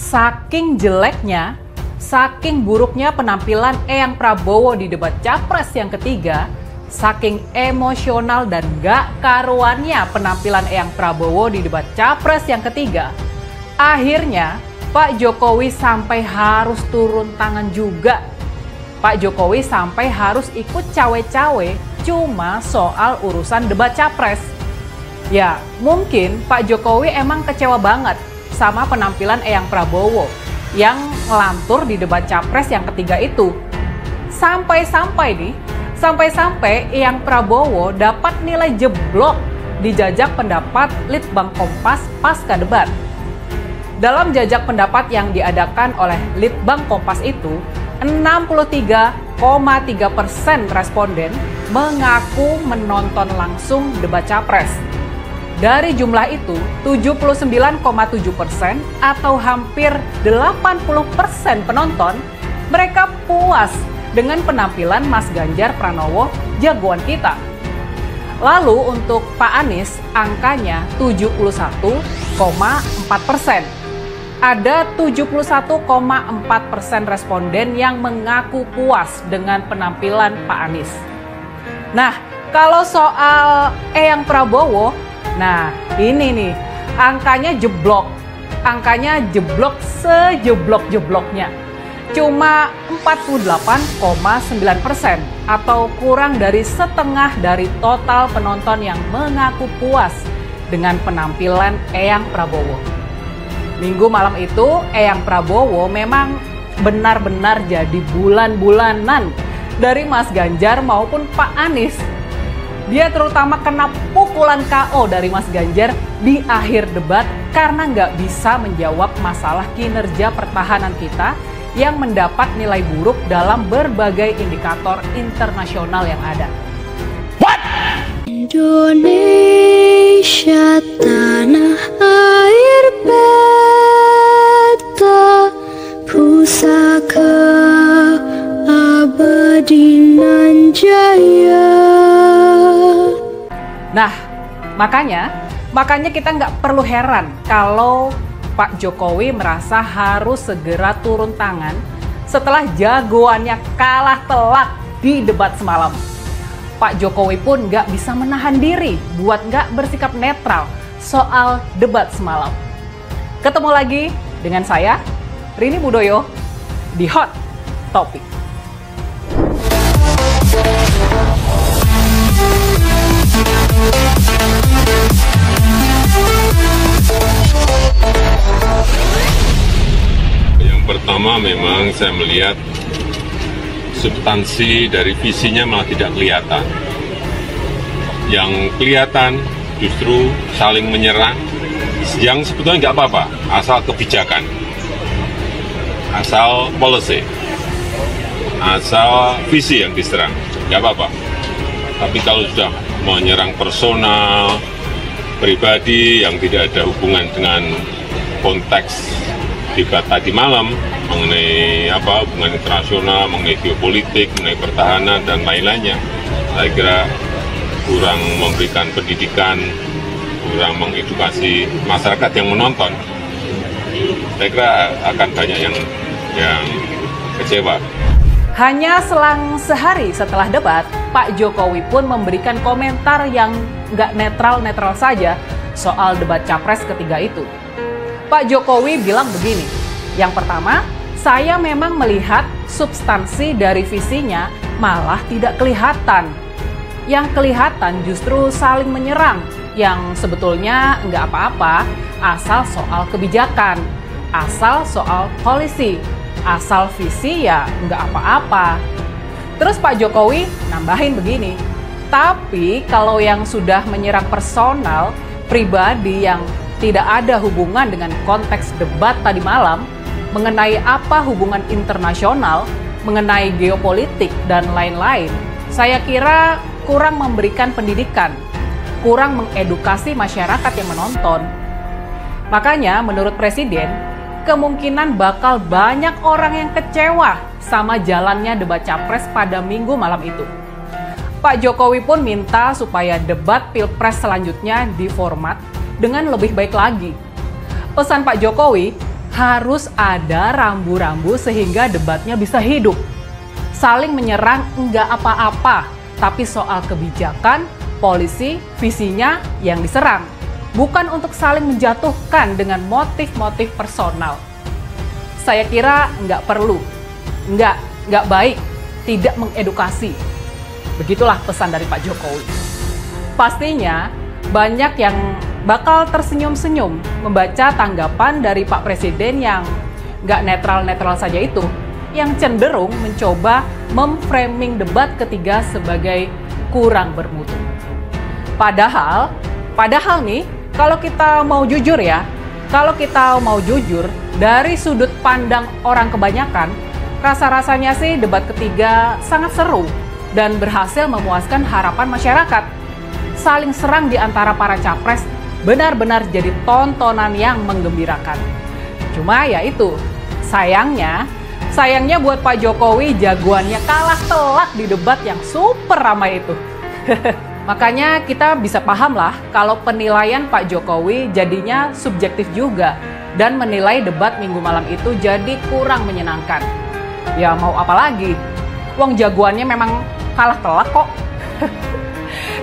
saking jeleknya, saking buruknya penampilan Eyang Prabowo di debat Capres yang ketiga, saking emosional dan gak karuannya penampilan Eyang Prabowo di debat Capres yang ketiga, akhirnya Pak Jokowi sampai harus turun tangan juga. Pak Jokowi sampai harus ikut cawe-cawe cuma soal urusan debat Capres. Ya, mungkin Pak Jokowi emang kecewa banget sama penampilan Eyang Prabowo yang ngelantur di debat Capres yang ketiga itu. Sampai-sampai Eyang Prabowo dapat nilai jeblok di jajak pendapat Litbang Kompas pasca debat. Dalam jajak pendapat yang diadakan oleh Litbang Kompas itu, 63,3% responden mengaku menonton langsung debat Capres. Dari jumlah itu, 79,7% atau hampir 80% penonton, mereka puas dengan penampilan Mas Ganjar Pranowo, jagoan kita. Lalu untuk Pak Anies, angkanya 71,4%. Ada 71,4% responden yang mengaku puas dengan penampilan Pak Anies. Nah, kalau soal Eyang Prabowo, nah ini nih, angkanya jeblok. Angkanya jeblok sejeblok-jebloknya. Cuma 48,9% atau kurang dari setengah dari total penonton yang mengaku puas dengan penampilan Eyang Prabowo. Minggu malam itu, Eyang Prabowo memang benar-benar jadi bulan-bulanan dari Mas Ganjar maupun Pak Anies. Dia terutama kena pukulan KO dari Mas Ganjar di akhir debat karena nggak bisa menjawab masalah kinerja pertahanan kita yang mendapat nilai buruk dalam berbagai indikator internasional yang ada. What? Indonesia tanah air beta pusaka abadi nan jaya. Nah, makanya kita nggak perlu heran kalau Pak Jokowi merasa harus segera turun tangan setelah jagoannya kalah telak di debat semalam. Pak Jokowi pun nggak bisa menahan diri buat nggak bersikap netral soal debat semalam. Ketemu lagi dengan saya, Rini Budoyo, di Hot Topic. Yang pertama memang saya melihat substansi dari visinya malah tidak kelihatan. Yang kelihatan justru saling menyerang, yang sebetulnya nggak apa-apa, asal kebijakan, asal policy, asal visi yang diserang, nggak apa-apa. Tapi kalau sudah menyerang personal, pribadi yang tidak ada hubungan dengan konteks debat tadi malam mengenai hubungan internasional, mengenai geopolitik, mengenai pertahanan dan lain-lainnya, saya kira kurang memberikan pendidikan, kurang mengedukasi masyarakat yang menonton. Saya kira akan banyak yang kecewa. Hanya selang sehari setelah debat, Pak Jokowi pun memberikan komentar yang nggak netral-netral saja soal debat Capres ketiga itu. Pak Jokowi bilang begini, yang pertama, saya memang melihat substansi dari visinya malah tidak kelihatan. Yang kelihatan justru saling menyerang, yang sebetulnya nggak apa-apa, asal soal kebijakan, asal soal polisi, asal visi ya nggak apa-apa. Terus Pak Jokowi nambahin begini, tapi kalau yang sudah menyerang personal, pribadi yang tidak ada hubungan dengan konteks debat tadi malam, mengenai apa hubungan internasional, mengenai geopolitik dan lain-lain, saya kira kurang memberikan pendidikan, kurang mengedukasi masyarakat yang menonton. Makanya menurut Presiden, kemungkinan bakal banyak orang yang kecewa sama jalannya debat Capres pada Minggu malam itu. Pak Jokowi pun minta supaya debat Pilpres selanjutnya diformat dengan lebih baik lagi. Pesan Pak Jokowi, harus ada rambu-rambu sehingga debatnya bisa hidup. Saling menyerang enggak apa-apa, tapi soal kebijakan, polisi, visinya yang diserang. Bukan untuk saling menjatuhkan dengan motif-motif personal. Saya kira nggak perlu, nggak baik, tidak mengedukasi. Begitulah pesan dari Pak Jokowi. Pastinya banyak yang bakal tersenyum-senyum membaca tanggapan dari Pak Presiden yang nggak netral-netral saja itu, yang cenderung mencoba memframing debat ketiga sebagai kurang bermutu. Padahal nih, kalau kita mau jujur, dari sudut pandang orang kebanyakan, rasa-rasanya sih debat ketiga sangat seru dan berhasil memuaskan harapan masyarakat. Saling serang di antara para capres benar-benar jadi tontonan yang menggembirakan. Cuma ya itu, sayangnya buat Pak Jokowi jagoannya kalah telak di debat yang super ramai itu. Makanya kita bisa paham lah kalau penilaian Pak Jokowi jadinya subjektif juga dan menilai debat minggu malam itu jadi kurang menyenangkan. Ya mau apa lagi, wong jagoannya memang kalah telak kok.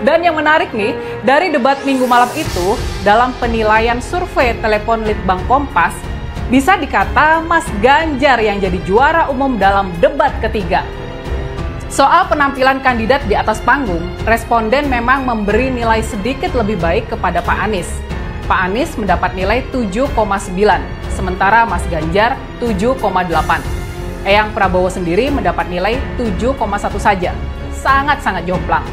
Dan yang menarik nih, dari debat minggu malam itu, dalam penilaian survei telepon Litbang Kompas, bisa dikata Mas Ganjar yang jadi juara umum dalam debat ketiga. Soal penampilan kandidat di atas panggung, responden memang memberi nilai sedikit lebih baik kepada Pak Anies. Pak Anies mendapat nilai 7,9, sementara Mas Ganjar 7,8. Eyang Prabowo sendiri mendapat nilai 7,1 saja, sangat-sangat jomplang.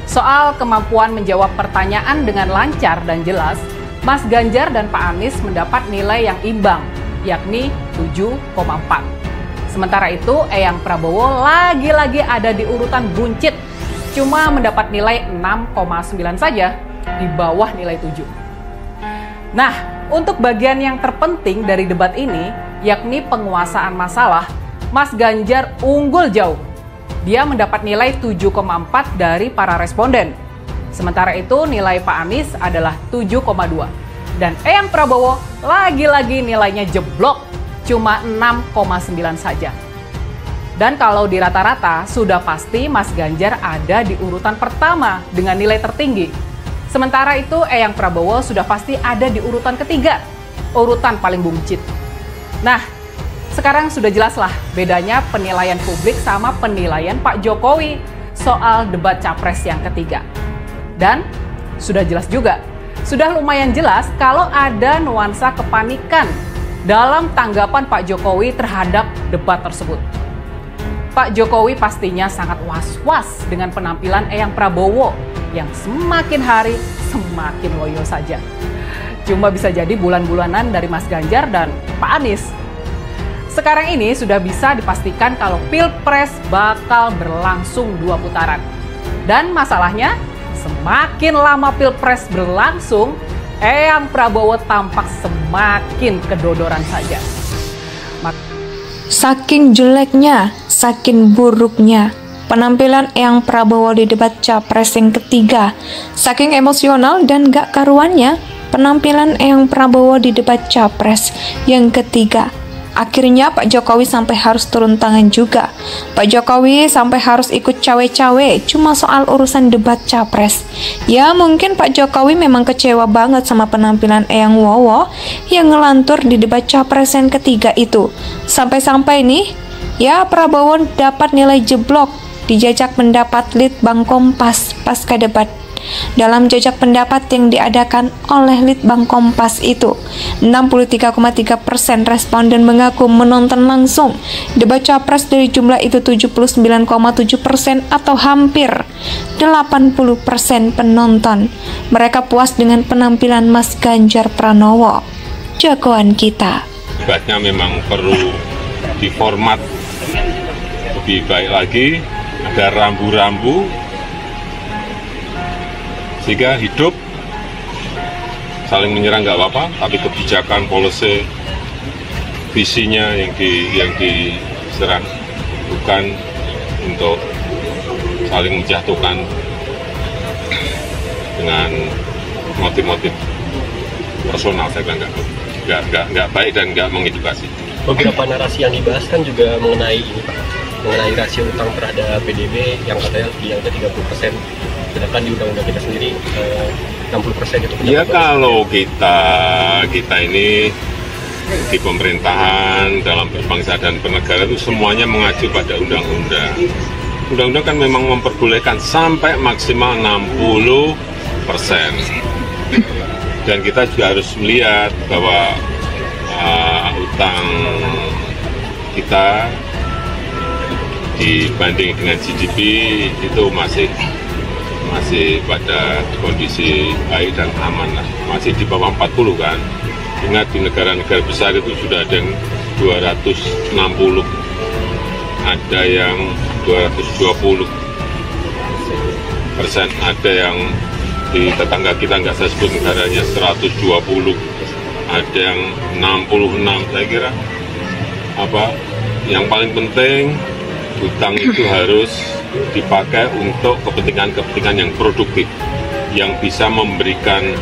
Soal kemampuan menjawab pertanyaan dengan lancar dan jelas, Mas Ganjar dan Pak Anies mendapat nilai yang imbang, yakni 7,4. Sementara itu, Eyang Prabowo lagi-lagi ada di urutan buncit, cuma mendapat nilai 6,9 saja, di bawah nilai 7. Nah, untuk bagian yang terpenting dari debat ini, yakni penguasaan masalah, Mas Ganjar unggul jauh. Dia mendapat nilai 7,4 dari para responden. Sementara itu, nilai Pak Anies adalah 7,2. Dan Eyang Prabowo lagi-lagi nilainya jeblok, cuma 6,9 saja. Dan kalau di rata-rata, sudah pasti Mas Ganjar ada di urutan pertama dengan nilai tertinggi. Sementara itu, Eyang Prabowo sudah pasti ada di urutan ketiga, urutan paling buncit. Nah, sekarang sudah jelas lah bedanya penilaian publik sama penilaian Pak Jokowi soal debat capres yang ketiga. Dan sudah jelas juga, sudah lumayan jelas kalau ada nuansa kepanikan dalam tanggapan Pak Jokowi terhadap debat tersebut. Pak Jokowi pastinya sangat was-was dengan penampilan Eyang Prabowo yang semakin hari semakin loyo saja. Cuma bisa jadi bulan-bulanan dari Mas Ganjar dan Pak Anies. Sekarang ini sudah bisa dipastikan kalau Pilpres bakal berlangsung 2 putaran. Dan masalahnya, semakin lama Pilpres berlangsung, Eyang Prabowo tampak semakin kedodoran saja. Saking jeleknya, saking buruknya penampilan Eyang Prabowo di debat capres yang ketiga, saking emosional dan gak karuannya penampilan Eyang Prabowo di debat capres yang ketiga. Akhirnya Pak Jokowi sampai harus turun tangan juga. Pak Jokowi sampai harus ikut cawe-cawe cuma soal urusan debat capres. Ya mungkin Pak Jokowi memang kecewa banget sama penampilan Eyang Wowo yang ngelantur di debat capres yang ketiga itu. Sampai-sampai nih, ya Prabowo dapat nilai jeblok di jajak pendapat Litbang Kompas pasca debat. Dalam jajak pendapat yang diadakan oleh Litbang Kompas itu, 63,3% responden mengaku menonton langsung debat capres. Dari jumlah itu 79,7% atau hampir 80% penonton mereka puas dengan penampilan Mas Ganjar Pranowo, jagoan kita. Debatnya memang perlu diformat lebih baik lagi, ada rambu-rambu sehingga hidup. Saling menyerang nggak apa-apa, tapi kebijakan, policy, visinya yang diserang, bukan untuk saling menjatuhkan dengan motif-motif personal. Saya kira enggak. nggak baik dan nggak mengedukasi. Beberapa narasi yang dibahas kan juga mengenai ini Pak, mengenai rasio utang terhadap PDB yang katanya di angka 30%, sedangkan di undang-undang kita sendiri 60% itu. Ya kalau kita ini di pemerintahan, dalam berbangsa dan bernegara itu semuanya mengacu pada undang-undang. Undang-undang kan memang memperbolehkan sampai maksimal 60%. Dan kita juga harus melihat bahwa utang kita dibanding dengan GDP itu masih pada kondisi baik dan aman lah. Masih di bawah 40 kan. Ingat di negara-negara besar itu sudah ada yang 260, ada yang 220%, ada yang di tetangga kita nggak saya sebut negaranya 120, ada yang 66. Saya kira yang paling penting utang itu harus dipakai untuk kepentingan yang produktif, yang bisa memberikan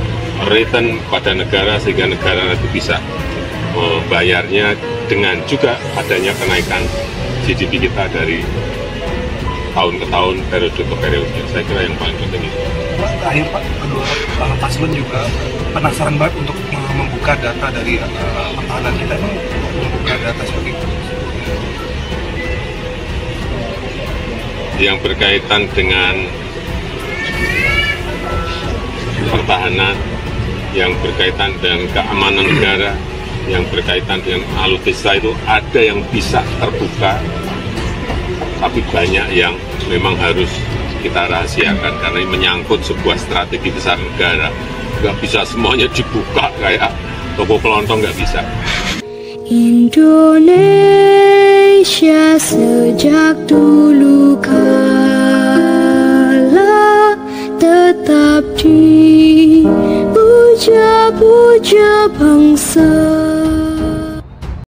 return pada negara sehingga negara nanti bisa membayarnya dengan juga adanya kenaikan GDP kita dari tahun ke tahun, periode ke periode. Saya kira yang paling penting itu. Terakhir Pak, kedua paslon juga penasaran banget untuk membuka data dari pertahanan kita. Emang membuka data seperti itu? Yang berkaitan dengan pertahanan, yang berkaitan dengan keamanan negara, yang berkaitan dengan alutsista itu ada yang bisa terbuka, tapi banyak yang memang harus kita rahasiakan karena ini menyangkut sebuah strategi besar negara. Nggak bisa semuanya dibuka kayak toko kelontong, nggak bisa. Indonesia sejak dulu kala tetap dipuja-puja bangsa.